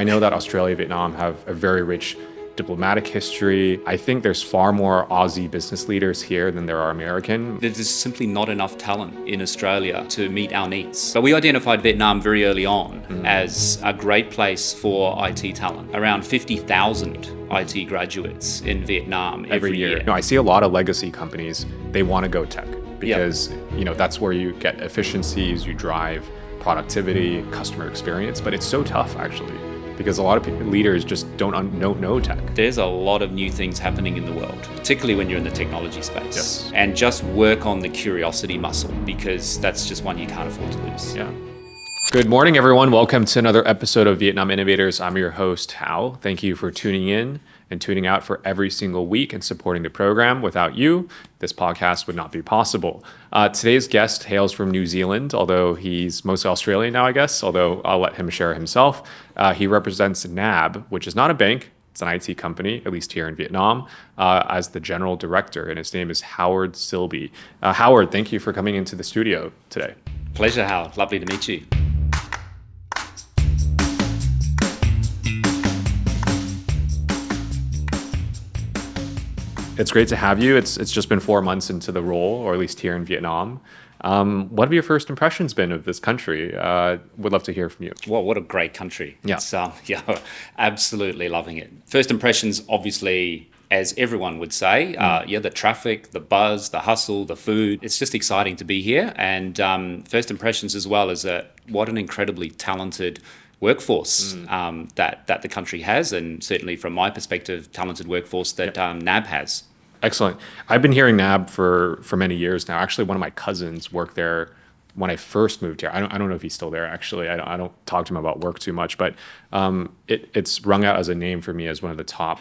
I know that Australia and Vietnam have a very rich diplomatic history. I think there's far more Aussie business leaders here than there are American. There's simply not enough talent in Australia to meet our needs. But we identified Vietnam very early on as a great place for IT talent. Around 50,000 IT graduates in Vietnam every year. You know, I see a lot of legacy companies, they want to go tech because that's where you get efficiencies, you drive productivity, customer experience, but it's so tough actually. Because a lot of leaders just don't know tech. There's a lot of new things happening in the world, particularly when you're in the technology space. Yes. And just work on the curiosity muscle, because that's just one you can't afford to lose. Yeah. Good morning, everyone. Welcome to another episode of Vietnam Innovators. I'm your host, Hao. Thank you for tuning in and tuning out for every single week and supporting the program. Without you, this podcast would not be possible. Today's guest hails from New Zealand, although he's mostly Australian now, I guess, although I'll let him share himself. He represents NAB, which is not a bank. It's an IT company, at least here in Vietnam, as the general director, and his name is Howard Silby. Howard, thank you for coming into the studio today. Pleasure, Howard. Lovely to meet you. It's great to have you. It's just been 4 months into the role, or at least here in Vietnam. What have your first impressions been of this country? Would love to hear from you. Well, what a great country. Yeah. It's, absolutely loving it. First impressions, obviously, as everyone would say, the traffic, the buzz, the hustle, the food. It's just exciting to be here. And first impressions as well is what an incredibly talented workforce that the country has, and certainly from my perspective, talented workforce that NAB has. Excellent. I've been hearing NAB for many years now. Actually, one of my cousins worked there when I first moved here. I don't know if he's still there, actually. I don't talk to him about work too much, but it's rung out as a name for me as one of the top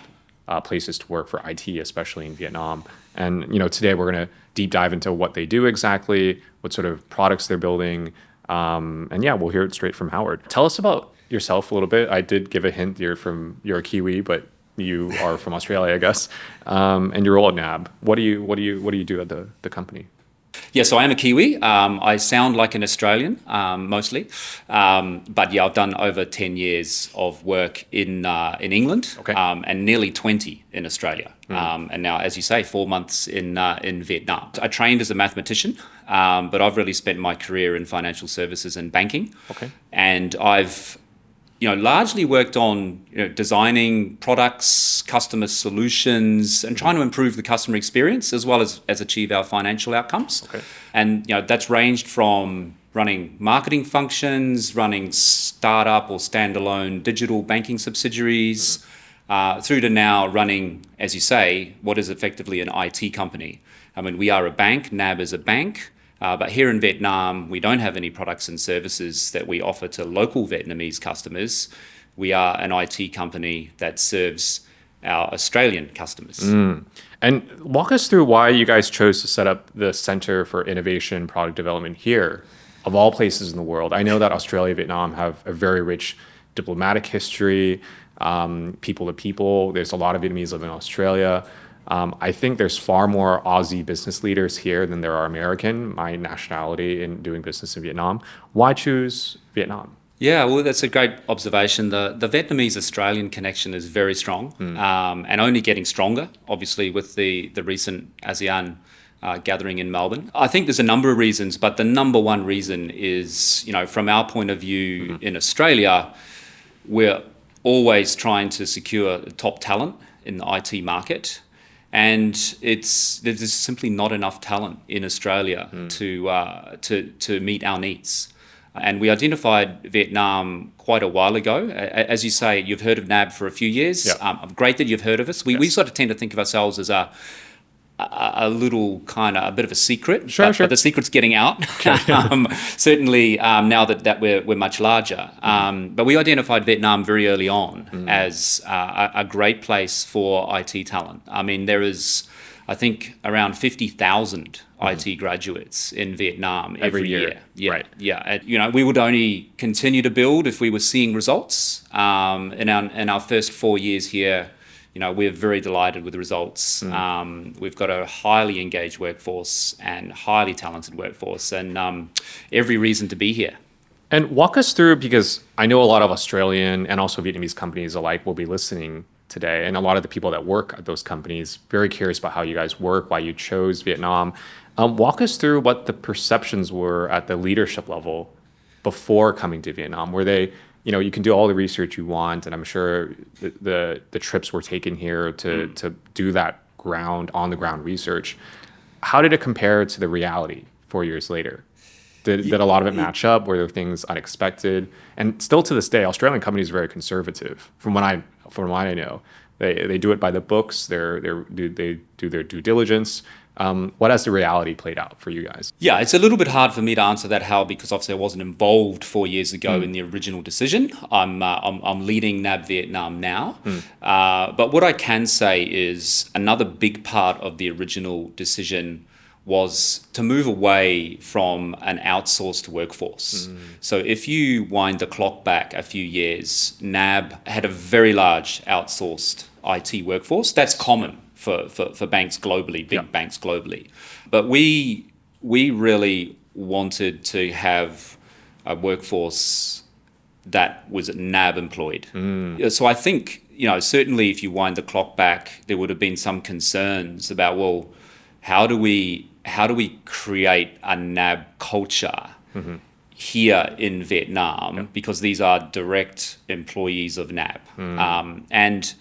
places to work for IT, especially in Vietnam. And today we're going to deep dive into what they do exactly, what sort of products they're building, and we'll hear it straight from Howard. Tell us about yourself a little bit. I did give a hint you're a Kiwi, but you are from Australia, I guess, and your role at NAB. What do you do at the company? Yeah, so I am a Kiwi. I sound like an Australian, mostly. But I've done over 10 years of work in England, Okay. And nearly 20 in Australia. And now, as you say, 4 months in Vietnam. I trained as a mathematician, but I've really spent my career in financial services and banking. Okay. And I've largely worked on designing products, customer solutions, and trying to improve the customer experience as well as achieve our financial outcomes. Okay. And that's ranged from running marketing functions, running startup or standalone digital banking subsidiaries, through to now running, as you say, what is effectively an IT company. I mean, we are a bank, NAB is a bank. But here in Vietnam, we don't have any products and services that we offer to local Vietnamese customers. We are an IT company that serves our Australian customers. And walk us through why you guys chose to set up the Center for Innovation Product Development here, of all places in the world. I know that Australia and Vietnam have a very rich diplomatic history, people to people. There's a lot of Vietnamese live in Australia. I think there's far more Aussie business leaders here than there are American, my nationality, in doing business in Vietnam. Why choose Vietnam? Yeah, well, that's a great observation. The Vietnamese-Australian connection is very strong, and only getting stronger, obviously, with the recent ASEAN gathering in Melbourne. I think there's a number of reasons, but the number one reason is, from our point of view in Australia, we're always trying to secure top talent in the IT market. And there's simply not enough talent in Australia to meet our needs. And we identified Vietnam quite a while ago. As you say, you've heard of NAB for a few years. Yeah. Great that you've heard of us. We sort of tend to think of ourselves as a little kind of a bit of a secret, sure. But the secret's getting out. Certainly now that we're much larger. But we identified Vietnam very early on as a great place for IT talent. I mean, there is, I think, around 50,000 IT graduates in Vietnam every year. Yeah, right. Yeah. And, we would only continue to build if we were seeing results. In our first 4 years here, we're very delighted with the results. We've got a highly engaged workforce and highly talented workforce, and every reason to be here. And walk us through, because I know a lot of Australian and also Vietnamese companies alike will be listening today, and a lot of the people that work at those companies very curious about how you guys work, why you chose Vietnam. Walk us through what the perceptions were at the leadership level before coming to Vietnam. Were they, you can do all the research you want, and I'm sure the trips were taken here to do that on the ground research. How did it compare to the reality 4 years later? Did a lot of it match up? Were there things unexpected? And still to this day, Australian companies are very conservative. From what I know, they do it by the books. They do their due diligence. What has the reality played out for you guys? Yeah, it's a little bit hard for me to answer that, Hal, because obviously I wasn't involved 4 years ago in the original decision. I'm leading NAB Vietnam now. But what I can say is another big part of the original decision was to move away from an outsourced workforce. So if you wind the clock back a few years, NAB had a very large outsourced IT workforce. That's common for banks globally, big banks globally. But we really wanted to have a workforce that was NAB employed. So I think, certainly if you wind the clock back, there would have been some concerns about, well, how do we create a NAB culture here in Vietnam, because these are direct employees of NAB. And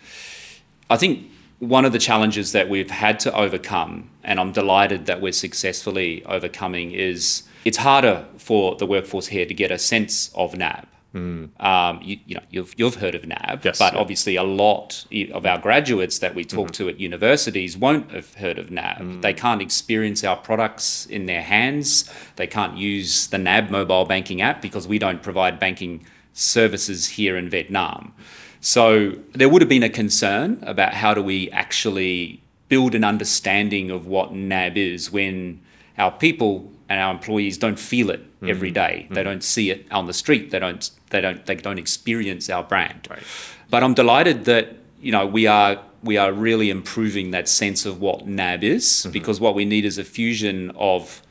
I think one of the challenges that we've had to overcome, and I'm delighted that we're successfully overcoming, is it's harder for the workforce here to get a sense of NAB. You've heard of NAB, yes, but obviously a lot of our graduates that we talk to at universities won't have heard of NAB. They can't experience our products in their hands. They can't use the NAB mobile banking app because we don't provide banking services here in Vietnam. So there would have been a concern about how do we actually build an understanding of what NAB is when our people and our employees don't feel it every day. They don't see it on the street. They don't experience our brand. Right. But I'm delighted that we are really improving that sense of what NAB is, because what we need is a fusion of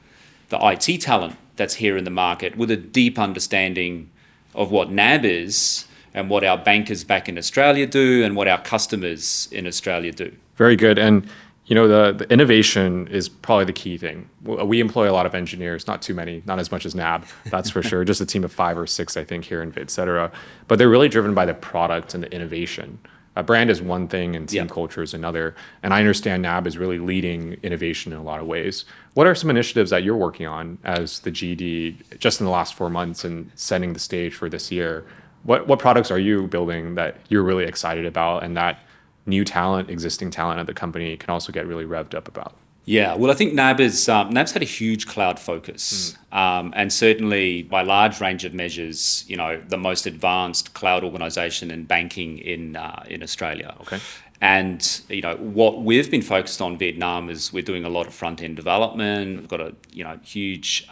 the IT talent that's here in the market with a deep understanding of what NAB is and what our bankers back in Australia do and what our customers in Australia do. Very good. And the innovation is probably the key thing. We employ a lot of engineers, not too many, not as much as NAB, that's for sure. Just a team of 5 or 6, I think, here in Viet, et cetera. But they're really driven by the product and the innovation. A brand is one thing and team culture is another. And I understand NAB is really leading innovation in a lot of ways. What are some initiatives that you're working on as the GD just in the last 4 months and setting the stage for this year? What products are you building that you're really excited about and that new talent, existing talent at the company can also get really revved up about? Yeah, well, I think NAB's had a huge cloud focus, and certainly by large range of measures, the most advanced cloud organisation in banking in Australia. Okay. And what we've been focused on Vietnam is we're doing a lot of front end development. We've got a huge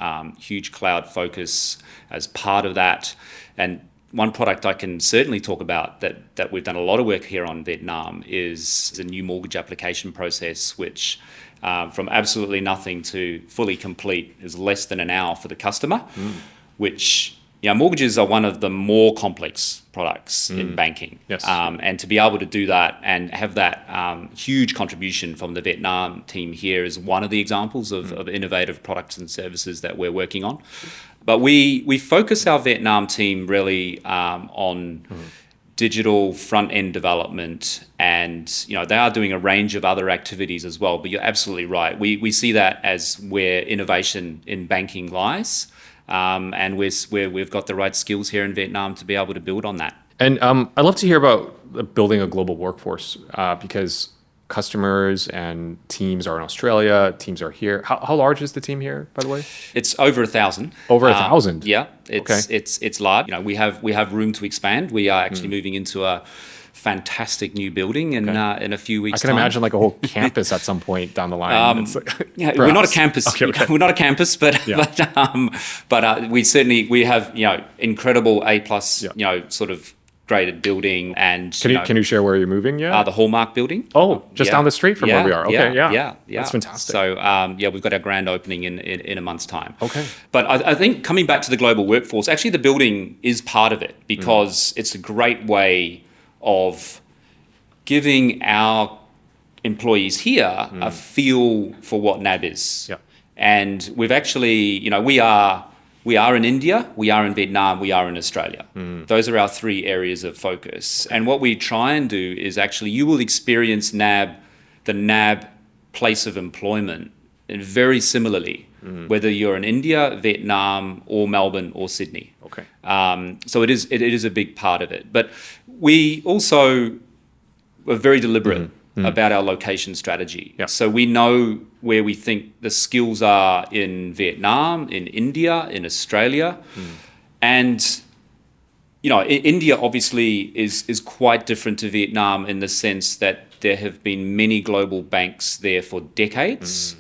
cloud focus as part of that, and one product I can certainly talk about that we've done a lot of work here on Vietnam is a new mortgage application process, which from absolutely nothing to fully complete is less than an hour for the customer, which mortgages are one of the more complex products in banking. Yes. And to be able to do that and have that huge contribution from the Vietnam team here is one of the examples of innovative products and services that we're working on. But we focus our Vietnam team really on digital front-end development, and they are doing a range of other activities as well. But you're absolutely right. We see that as where innovation in banking lies, and we've got the right skills here in Vietnam to be able to build on that. And I'd love to hear about building a global workforce because customers and teams are in Australia, teams are here. How large is the team here, by the way? It's over 1,000. Over 1,000? Yeah, it's large. We have room to expand. We are actually moving into a fantastic new building in a few weeks' time. I can imagine like a whole campus at some point down the line. We're not a campus. Okay. We're not a campus, but we have incredible A+ sort of upgraded building, and Can you share where you're moving yet? the Hallmark building. Just down the street from where we are. Okay, yeah. That's fantastic. So we've got our grand opening in a month's time. Okay. But I think coming back to the global workforce, actually the building is part of it, because it's a great way of giving our employees here a feel for what NAB is. Yeah. And we've actually, we are in India, we are in Vietnam, we are in Australia. Those are our 3 areas of focus. And what we try and do is actually, you will experience the NAB place of employment very similarly, whether you're in India, Vietnam, or Melbourne, or Sydney. Okay. So it is a big part of it. But we also were very deliberate about our location strategy. Yeah. So we know where we think the skills are in Vietnam, in India, in Australia. And, India obviously is quite different to Vietnam in the sense that there have been many global banks there for decades.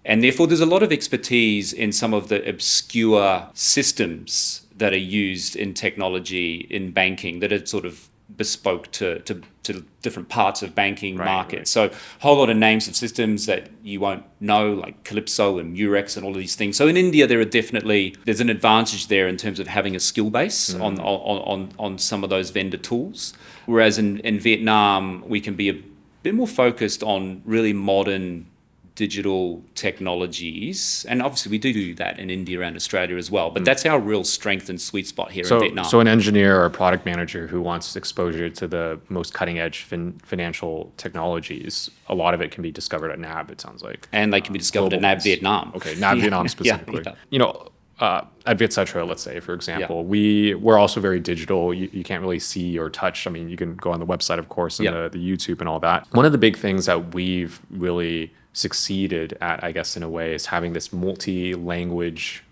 And therefore, there's a lot of expertise in some of the obscure systems that are used in technology, in banking, that are sort of bespoke to different parts of banking markets. Right. So a whole lot of names of systems that you won't know, like Calypso and Murex and all of these things. So in India, there's an advantage there in terms of having a skill base on some of those vendor tools. Whereas in Vietnam, we can be a bit more focused on really modern digital technologies, and obviously we do that in India and Australia as well, but that's our real strength and sweet spot here in Vietnam. So an engineer or a product manager who wants exposure to the most cutting edge financial technologies, a lot of it can be discovered at NAB, it sounds like. And they can be discovered at NAB Vietnam. Okay, NAB Vietnam specifically. At Vietcetera, let's say, for example, we're also very digital. You can't really see or touch. I mean, you can go on the website, of course, and the YouTube and all that. One of the big things that we've really succeeded at, I guess, in a way, is having this multi-language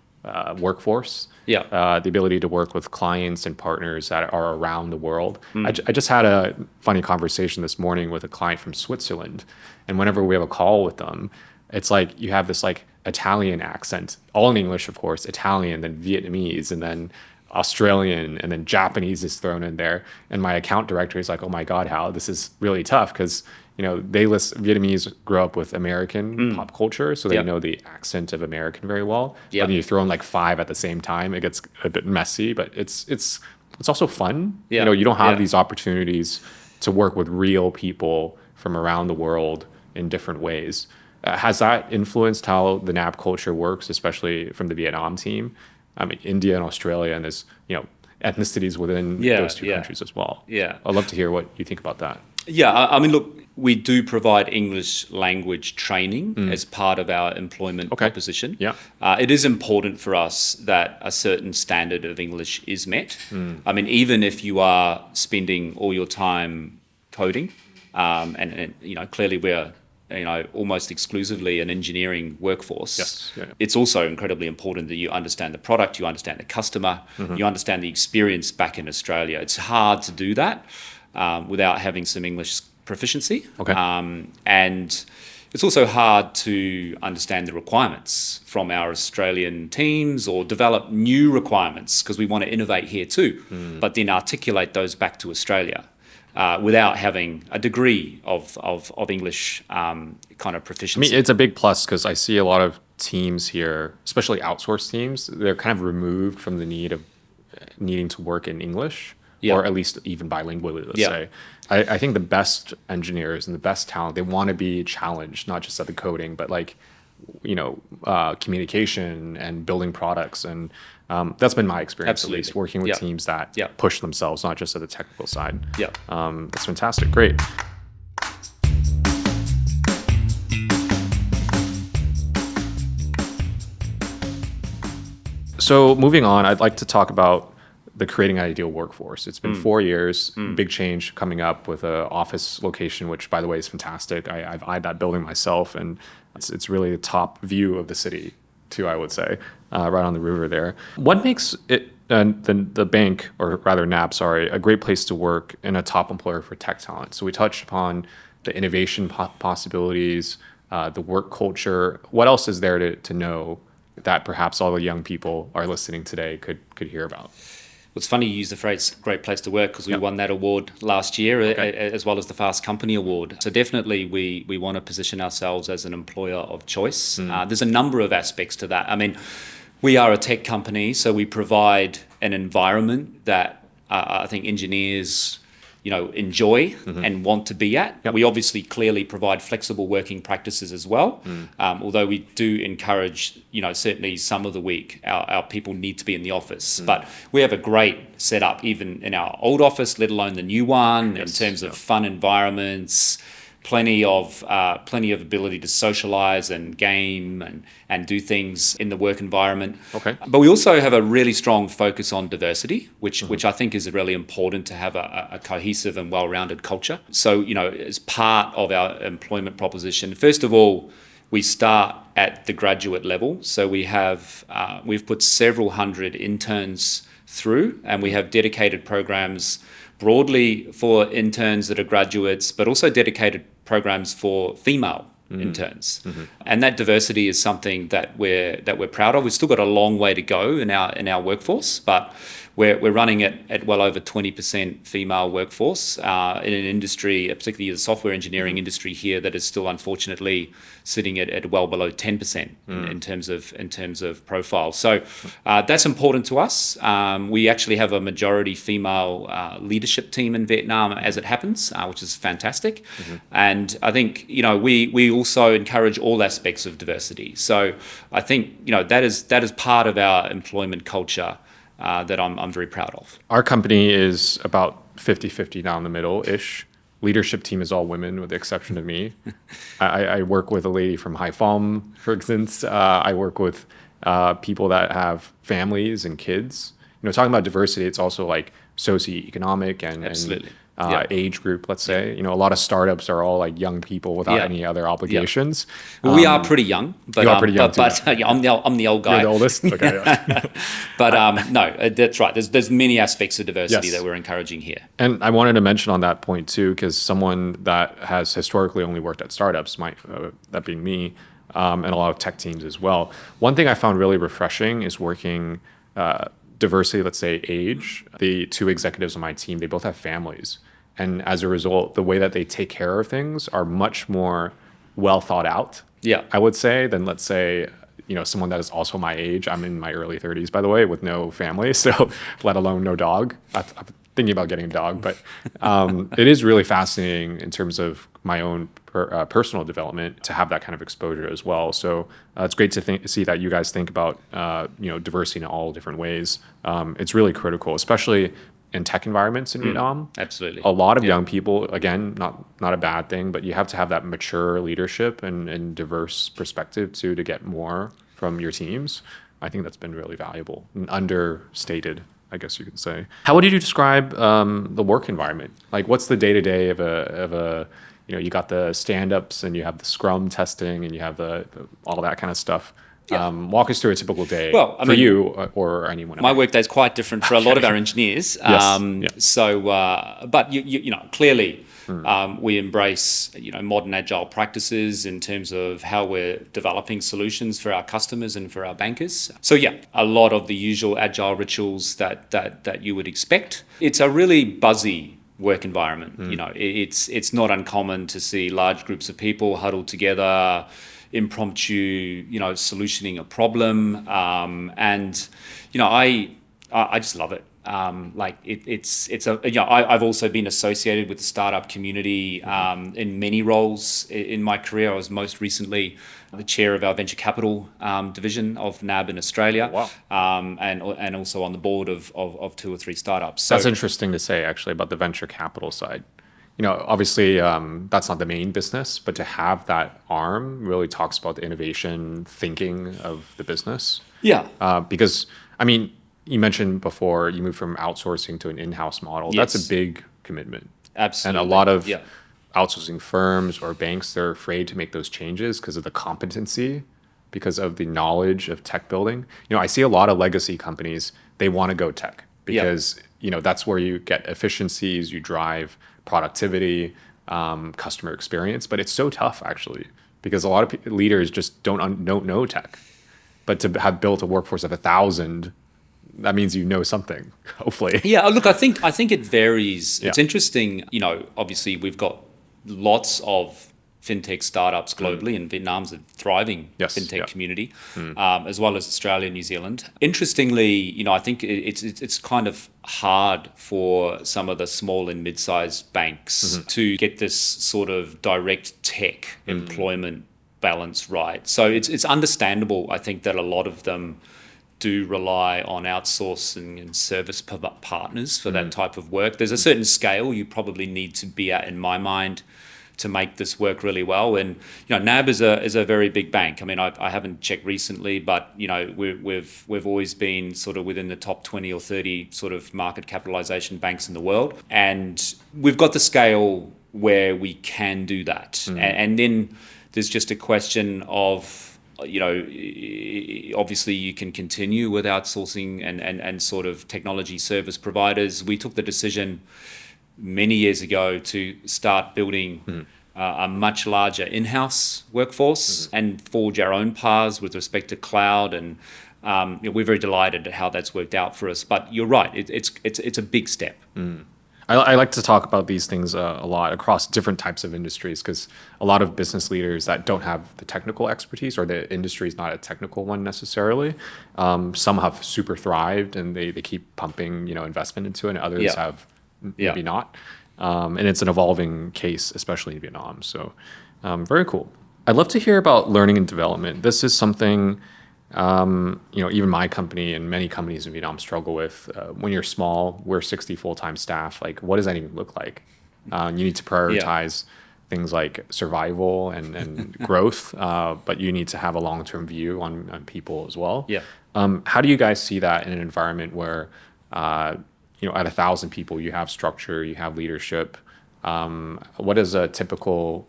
workforce. The ability to work with clients and partners that are around the world. I just had a funny conversation this morning with a client from Switzerland, and whenever we have a call with them, it's like you have this like Italian accent, all in English, of course, Italian, then Vietnamese, and then Australian, and then Japanese is thrown in there. And my account director is like, "Oh my God, Hal, this is really tough," because Vietnamese grow up with American pop culture, so they know the accent of American very well. When you throw in like 5 at the same time, it gets a bit messy, but it's also fun. You don't have these opportunities to work with real people from around the world in different ways. Has that influenced how the NAB culture works, especially from the Vietnam team? I mean, India and Australia, and there's ethnicities within those two countries as well. I'd love to hear what you think about that. I mean, look, we do provide English language training as part of our employment proposition. It is important for us that a certain standard of English is met. I mean, even if you are spending all your time coding, and clearly we're almost exclusively an engineering workforce. It's also incredibly important that you understand the product, you understand the customer, you understand the experience back in Australia. It's hard to do that without having some English proficiency. And it's also hard to understand the requirements from our Australian teams or develop new requirements, because we want to innovate here too, but then articulate those back to Australia. Without having a degree of English kind of proficiency. I mean, it's a big plus, because I see a lot of teams here, especially outsourced teams, they're kind of removed from the need of needing to work in English, or at least even bilingually, let's say. I think the best engineers and the best talent, they want to be challenged, not just at the coding, but like, communication and building products. And that's been my experience, at least, working with teams that push themselves, not just at the technical side. That's fantastic. Great. So moving on, I'd like to talk about the creating an ideal workforce. It's been 4 years, big change coming up with an office location, which, by the way, is fantastic. I've eyed that building myself, and it's really the top view of the city too, I would say, right on the river there. What makes it the bank, or rather NAB, a great place to work and a top employer for tech talent? So we touched upon the innovation possibilities, the work culture. What else is there to know that perhaps all the young people are listening today could hear about? It's funny you use the phrase "great place to work" because we won that award last year, as well as the Fast Company Award. So definitely, we want to position ourselves as an employer of choice. There's a number of aspects to that. I mean, we are a tech company, so we provide an environment that I think engineers, enjoy and want to be at. We obviously clearly provide flexible working practices as well, although we do encourage, certainly some of the week our people need to be in the office. But we have a great setup even in our old office, let alone the new one, in terms of fun environments, plenty of ability to socialize and game and do things in the work environment. Okay. But we also have a really strong focus on diversity, which I think is really important to have a cohesive and well-rounded culture. So, as part of our employment proposition, first of all, we start at the graduate level. So we've put several hundred interns through, and we have dedicated programs broadly for interns that are graduates, but also dedicated programs for female interns. And that diversity is something that we're proud of. We've still got a long way to go in our workforce, but we're running at well over 20% female workforce in an industry, particularly the software engineering industry here, that is still unfortunately sitting at well below 10% in terms of profile. So that's important to us. We actually have a majority female leadership team in Vietnam, as it happens, which is fantastic. And I think we also encourage all aspects of diversity. So I think that is part of our employment culture that I'm very proud of. Our company is about 50-50 down the middle-ish. Leadership team is all women, with the exception of me. I work with a lady from Haiphong, for instance. I work with people that have families and kids. Talking about diversity, it's also like socioeconomic and age group, let's say. A lot of startups are all like young people without any other obligations. Well, we are pretty young, but you are pretty young too. I'm the old guy. You're the oldest? Okay. Yeah. But no, that's right. There's many aspects of diversity that we're encouraging here. And I wanted to mention on that point too, because someone that has historically only worked at startups, that being me, and a lot of tech teams as well. One thing I found really refreshing is working diversity, let's say age. The two executives on my team, they both have families. And as a result, the way that they take care of things are much more well thought out, I would say, than let's say, someone that is also my age. I'm in my early 30s, by the way, with no family, so let alone no dog. I'm thinking about getting a dog, but it is really fascinating in terms of my own personal development to have that kind of exposure as well. So it's great to see that you guys think about diversity in all different ways. It's really critical, especially in tech environments in Vietnam. Absolutely. A lot of young people, again, not a bad thing, but you have to have that mature leadership and diverse perspective to get more from your teams. I think that's been really valuable and understated, I guess you could say. How would you describe the work environment? Like, what's the day-to-day of a you got the stand-ups and you have the scrum testing and you have the all that kind of stuff. Walk us through a typical day for you or anyone else. My workday is quite different for a lot of our engineers. So, but clearly, we embrace modern agile practices in terms of how we're developing solutions for our customers and for our bankers. So a lot of the usual agile rituals that you would expect. It's a really buzzy work environment. It's not uncommon to see large groups of people huddled together, impromptu, solutioning a problem, and I just love it. I've also been associated with the startup community in many roles in my career. I was most recently the chair of our venture capital division of NAB in Australia. Wow. And also on the board of 2 or 3 startups. So, that's interesting to say, actually, about the venture capital side. Obviously, that's not the main business, but to have that arm really talks about the innovation thinking of the business. Because, you mentioned before you moved from outsourcing to an in-house model. That's a big commitment. Absolutely. And a lot of outsourcing firms or banks, they're afraid to make those changes because of the competency, because of the knowledge of tech building. I see a lot of legacy companies, they want to go tech because, that's where you get efficiencies, you drive productivity, customer experience. But it's so tough, actually, because a lot of leaders just don't know tech. But to have built a workforce of 1,000 that means you know something, hopefully. Yeah, look, I think it varies. It's Yeah. interesting, obviously we've got lots of fintech startups globally, and Vietnam's a thriving Yes, fintech yeah. community, as well as Australia and New Zealand. Interestingly, I think it's kind of hard for some of the small and mid-sized banks to get this sort of direct tech employment balance right. So it's understandable, I think, that a lot of them do rely on outsourcing and service partners for that type of work. There's a certain scale you probably need to be at, in my mind, to make this work really well. And NAB is a very big bank. I mean, I haven't checked recently, but we've always been sort of within the top 20 or 30 sort of market capitalization banks in the world, and we've got the scale where we can do that. And then there's just a question of, obviously you can continue with outsourcing and sort of technology service providers. We took the decision many years ago to start building a much larger in-house workforce and forge our own paths with respect to cloud. And we're very delighted at how that's worked out for us. But you're right, it's a big step. I like to talk about these things a lot across different types of industries, because a lot of business leaders that don't have the technical expertise, or the industry is not a technical one necessarily, some have super thrived and they keep pumping investment into it, and others have maybe not. And it's an evolving case, especially in Vietnam. So very cool. I'd love to hear about learning and development. This is something even my company and many companies in Vietnam struggle with. When you're small, we're 60 full-time staff. Like, what does that even look like? You need to prioritize things like survival and growth, but you need to have a long-term view on people as well. Yeah. How do you guys see that in an environment where, at 1,000 people, you have structure, you have leadership? What is a typical,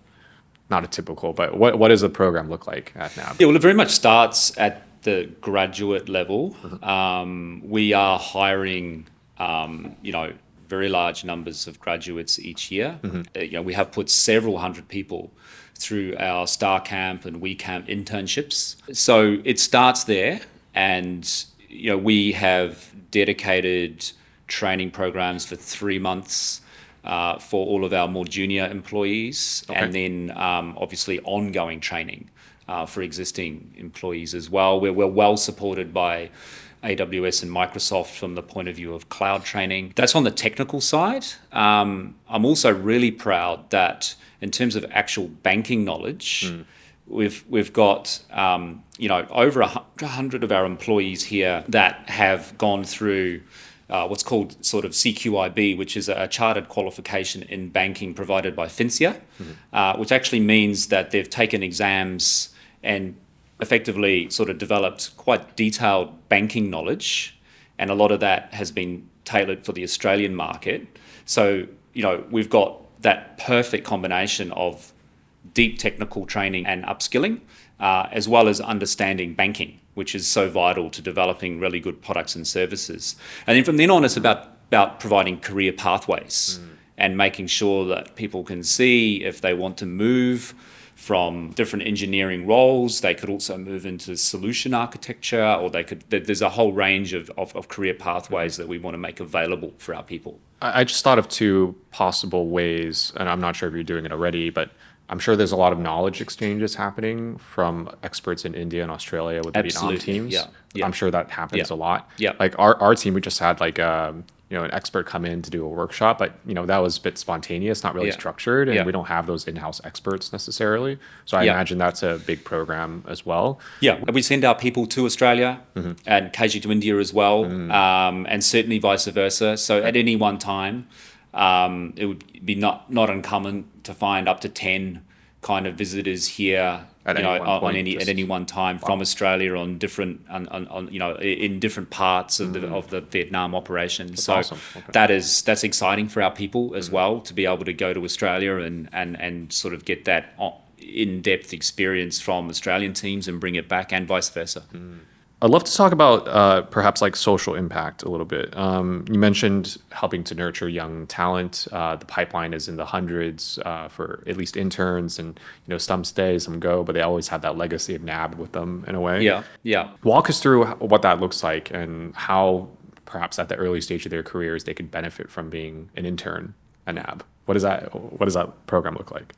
not a typical, but what does the program look like at NAB? Yeah, well, it very much starts at the graduate level. We are hiring, very large numbers of graduates each year. We have put several hundred people through our Star Camp and We Camp internships. So it starts there, and we have dedicated training programs for 3 months for all of our more junior employees, and then obviously ongoing training for existing employees as well. We're well supported by AWS and Microsoft from the point of view of cloud training. That's on the technical side. I'm also really proud that in terms of actual banking knowledge, we've got over 100 of our employees here that have gone through what's called sort of CQIB, which is a chartered qualification in banking provided by FINSIA, which actually means that they've taken exams and effectively sort of developed quite detailed banking knowledge, and a lot of that has been tailored for the Australian market. So, we've got that perfect combination of deep technical training and upskilling, as well as understanding banking, which is so vital to developing really good products and services. And then from then on, it's about providing career pathways and making sure that people can see if they want to move from different engineering roles. They could also move into solution architecture, or there's a whole range of career pathways that we want to make available for our people. I just thought of 2 possible ways, and I'm not sure if you're doing it already, but I'm sure there's a lot of knowledge exchanges happening from experts in India and Australia with the Vietnam teams. Yeah. I'm sure that happens a lot. Yeah. Like our team, we just had an expert come in to do a workshop, but that was a bit spontaneous, not really structured, and we don't have those in-house experts necessarily. So I imagine that's a big program as well. Yeah, we send our people to Australia and occasionally to India as well, and certainly vice versa. So at any one time, it would be not uncommon to find up to 10 kind of visitors here at any one time from Australia on different in different parts of the Vietnam operation. That's so awesome. Okay. That's exciting for our people as well, to be able to go to Australia and sort of get that in-depth experience from Australian teams and bring it back, and vice versa. I'd love to talk about perhaps like social impact a little bit. You mentioned helping to nurture young talent. The pipeline is in the hundreds for at least interns, and some stay, some go, but they always have that legacy of NAB with them in a way. Yeah. Walk us through what that looks like and how perhaps at the early stage of their careers they could benefit from being an intern at NAB. What does that program look like?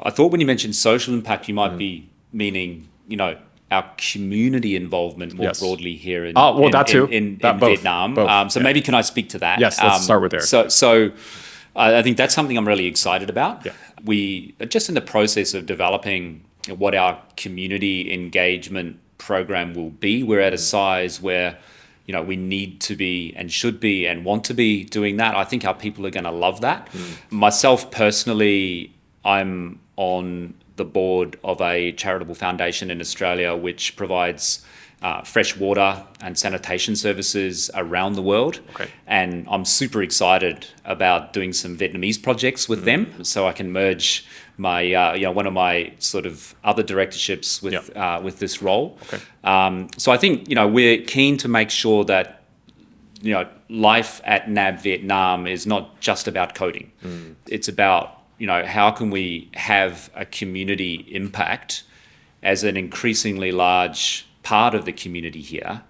I thought when you mentioned social impact, you might be meaning, our community involvement more broadly here in Vietnam. Both. Maybe can I speak to that? Yes, let's start with there. So I think that's something I'm really excited about. Yeah. We are just in the process of developing what our community engagement program will be. We're at a size where we need to be and should be and want to be doing that. I think our people are going to love that. Myself personally, I'm on the board of a charitable foundation in Australia which provides fresh water and sanitation services around the world. Okay. And I'm super excited about doing some Vietnamese projects with them, so I can merge my one of my sort of other directorships with this role. Okay. So I think we're keen to make sure that life at NAB Vietnam is not just about coding. It's about how can we have a community impact as an increasingly large part of the community here.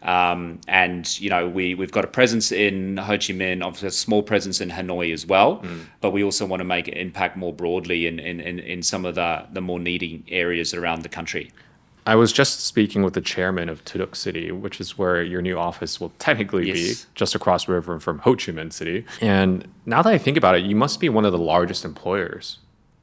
We've got a presence in Ho Chi Minh, obviously a small presence in Hanoi as well, but we also want to make an impact more broadly in some of the more needy areas around the country. I was just speaking with the chairman of Thu Duc City, which is where your new office will technically be, just across the river from Ho Chi Minh City. And now that I think about it, you must be one of the largest employers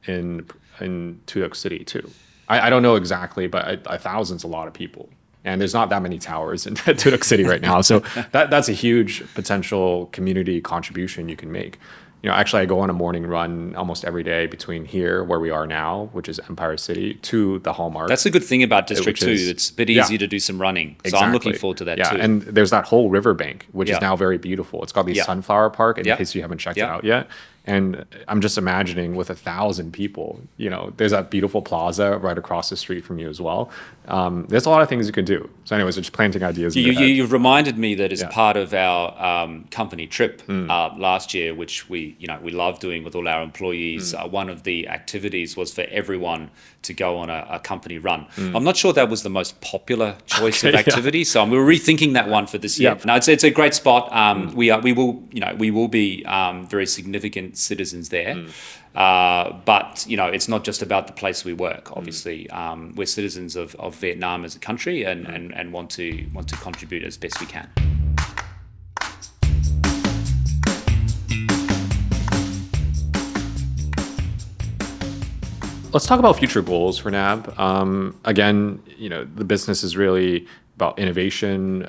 in Thu Duc City too. I don't know exactly, but 1,000's a lot of people. And there's not that many towers in Thu Duc City right now. So that's a huge potential community contribution you can make. Actually, I go on a morning run almost every day between here, where we are now, which is Empire City, to the Hallmark. That's a good thing about District 2. It's a bit easier to do some running. So I'm looking forward to that too. Yeah, and there's that whole riverbank, which is now very beautiful. It's called the Sunflower Park, in case you haven't checked it out yet. And I'm just imagining with 1,000 people, there's that beautiful plaza right across the street from you as well. There's a lot of things you can do. So anyways, just planting ideas. You've reminded me that as part of our company trip last year, which we love doing with all our employees, one of the activities was for everyone to go on a company run. I'm not sure that was the most popular choice of activity, so we're rethinking that one for this year. No, it's a great spot. We will be very significant citizens there. But it's not just about the place we work. Obviously, we're citizens of Vietnam as a country, and want to contribute as best we can. Let's talk about future goals for NAB. Again, the business is really about innovation,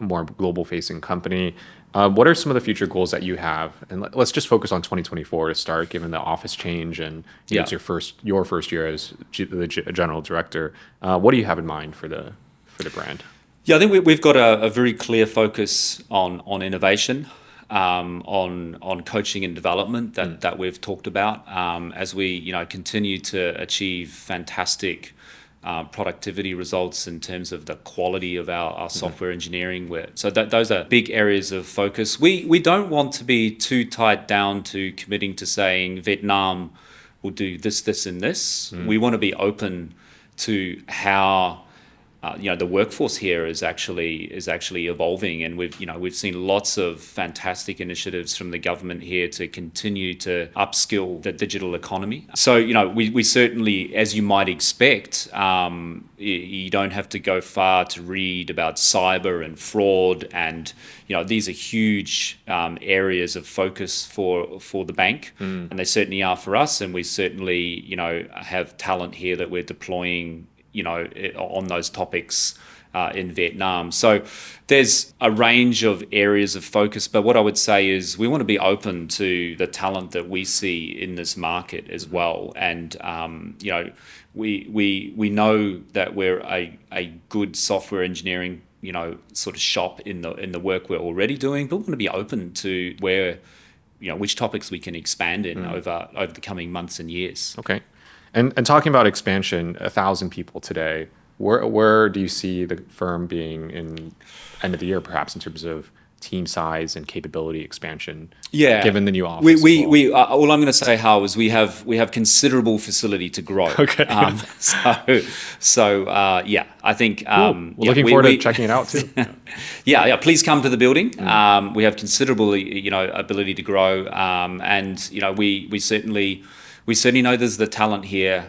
more global-facing company. What are some of the future goals that you have? And let's just focus on 2024 to start, given the office change and it's your first year as the general director. What do you have in mind for the brand? Yeah, I think we've got a very clear focus on innovation, on coaching and development that we've talked about as we continue to achieve fantastic productivity results in terms of the quality of our software engineering. Those are big areas of focus. We don't want to be too tied down to committing to saying Vietnam will do this, and this. We want to be open to how the workforce here is actually evolving, and we've seen lots of fantastic initiatives from the government here to continue to upskill the digital economy. So we certainly, as you might expect, you don't have to go far to read about cyber and fraud, and these are huge areas of focus for the bank, and they certainly are for us. And we certainly have talent here that we're deploying on those topics in Vietnam. So there's a range of areas of focus, but what I would say is we want to be open to the talent that we see in this market as well. And we know that we're a good software engineering sort of shop in the work we're already doing, but we want to be open to where which topics we can expand in over the coming months and years. Okay. And talking about expansion, 1,000 people today, Where do you see the firm being in end of the year, perhaps in terms of team size and capability expansion? Yeah, given the new office. We all I'm going to say, Hal, is we have considerable facility to grow. Okay. Yeah, I think. Cool. Looking forward to checking it out too. Yeah. Please come to the building. We have considerable, ability to grow, and we certainly know there's the talent here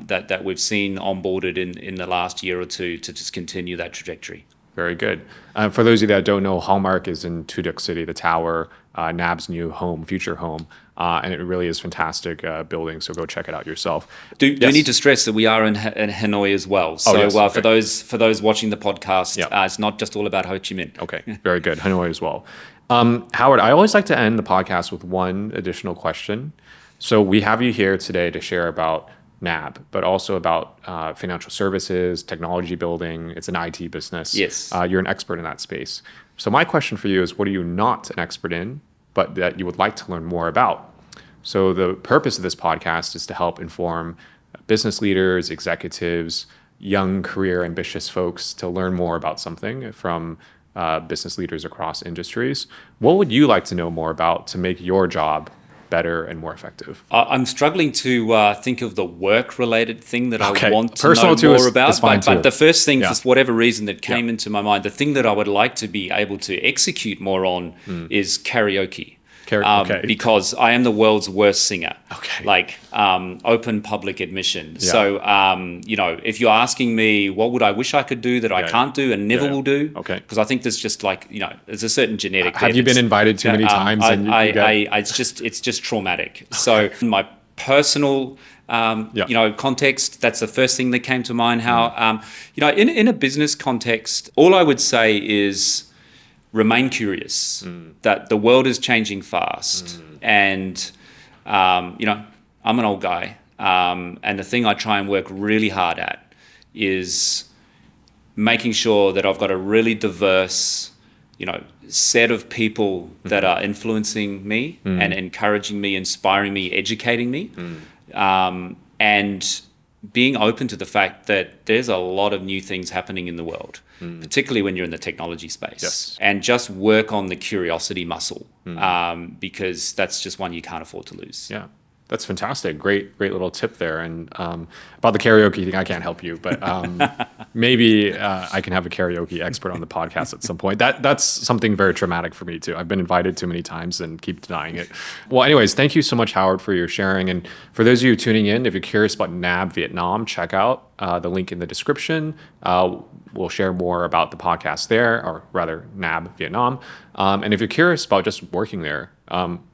that we've seen onboarded in the last year or two to just continue that trajectory. Very good. For those of you that don't know, Hallmark is in Tuduk City, the tower, NAB's new home, future home, and it really is fantastic building. So go check it out yourself. Do need to stress that we are in Hanoi as well. So for those watching the podcast, it's not just all about Ho Chi Minh. Okay, very good. Hanoi as well. Howard, I always like to end the podcast with one additional question. So we have you here today to share about NAB, but also about financial services, technology building. It's an IT business. Yes. You're an expert in that space. So my question for you is, what are you not an expert in, but that you would like to learn more about? So the purpose of this podcast is to help inform business leaders, executives, young career ambitious folks to learn more about something from business leaders across industries. What would you like to know more about to make your job better and more effective? I'm struggling to think of the work-related thing that I want to Personal know more about. But the first thing, for whatever reason, that came into my mind, the thing that I would like to be able to execute more on is karaoke. Because I am the world's worst singer. Okay. Open public admission. Yeah. So, if you're asking me what would I wish I could do that I can't do and never will do, because I think there's just there's a certain genetic. Have you been invited too many times? It's just traumatic. Okay. So in my personal, context, that's the first thing that came to mind. How, in a business context, all I would say is, remain curious, that the world is changing fast. And, I'm an old guy. And the thing I try and work really hard at is making sure that I've got a really diverse, set of people that are influencing me and encouraging me, inspiring me, educating me. And being open to the fact that there's a lot of new things happening in the world, particularly when you're in the technology space. Yes. And just work on the curiosity muscle, because that's just one you can't afford to lose. Yeah, that's fantastic. Great little tip there. And about the karaoke thing, I can't help you, but maybe I can have a karaoke expert on the podcast at some point. That's something very traumatic for me too. I've been invited too many times and keep denying it. Well, anyways, thank you so much, Howard, for your sharing. And for those of you tuning in, if you're curious about NAB Vietnam, check out the link in the description. We'll share more about the podcast there, or rather NAB Vietnam. And if you're curious about just working there,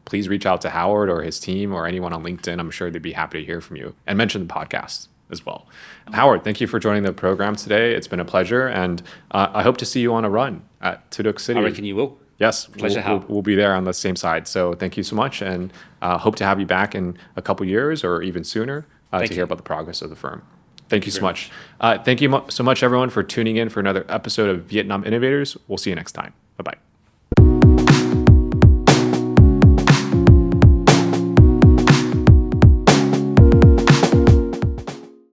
please reach out to Howard or his team or anyone on LinkedIn. I'm sure they'd be happy to hear from you, and mention the podcast as well. Howard, thank you for joining the program today. It's been a pleasure, and I hope to see you on a run at Tuduk City. I reckon you will. Yes, pleasure. We'll be there on the same side. So thank you so much, and hope to have you back in a couple years or even sooner to hear about the progress of the firm. Thank you so much. Thank you so much, everyone, for tuning in for another episode of Vietnam Innovators. We'll see you next time. Bye-bye.